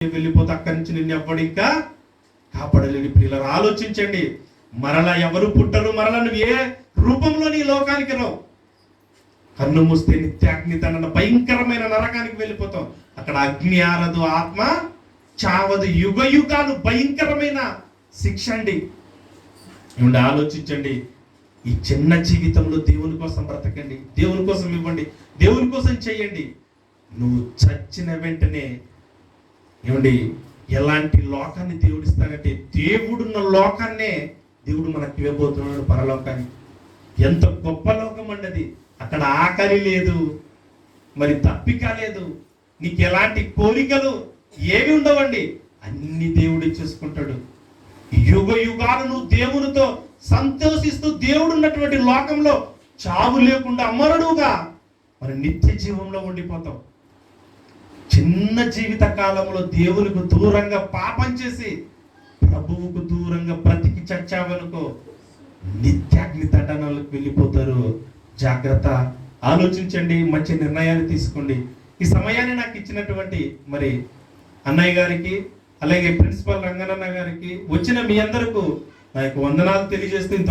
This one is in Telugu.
వెళ్ళిపోతే అక్కడి నుంచి నిన్ను ఎవ్వడు ఇంకా కాపాడలేని పిల్లలు ఆలోచించండి. మరలా ఎవరు పుట్టరు, మరలా నువ్వు ఏ రూపంలో నీ లోకానికి రావు. కన్ను మూస్తే నిత్యాగ్ని దండన భయంకరమైన నరకానికి వెళ్ళిపోతాం. అక్కడ అగ్ని ఆరదు, ఆత్మ చావదు, యుగ యుగాలు భయంకరమైన శిక్ష అండి. ఏమంటే ఆలోచించండి. ఈ చిన్న జీవితంలో దేవుని కోసం బ్రతకండి, దేవుని కోసం ఇవ్వండి, దేవుని కోసం చెయ్యండి. నువ్వు చచ్చిన వెంటనే ఏమండి ఎలాంటి లోకాన్ని దేవుడిస్తానంటే దేవుడున్న లోకాన్నే దేవుడు మనకి ఇవ్వబోతున్నాడు, పరలోకాన్ని. ఎంత గొప్ప లోకం అండి అది. అక్కడ ఆకలి లేదు, మరి తప్పిక లేదు, నీకు ఎలాంటి కోరికలు ఏమి ఉండవండి, అన్ని దేవుడు ఇచ్చేసుకుంటాడు. యుగ యుగాలు నువ్వు దేవునితో సంతోషిస్తూ దేవుడు ఉన్నటువంటి లోకంలో చావు లేకుండా అమరుడుగా మరి నిత్య జీవంలో ఉండిపోతావు. చిన్న జీవిత కాలంలో దేవునికి దూరంగా పాపం చేసి ప్రభువుకు దూరంగా బ్రతికి చచ్చావనుకో నిత్యాగ్ని దండనలకు వెళ్ళిపోతారు. జాగ్రత్త, ఆలోచించండి, మంచి నిర్ణయాన్ని తీసుకోండి. ఈ సమయాన్ని నాకు ఇచ్చినటువంటి మరి అన్నయ్య గారికి, అలాగే ప్రిన్సిపల్ రంగనన్న గారికి, వచ్చిన మీ అందరికీ నా యొక్క వందనాలు తెలియజేస్తూ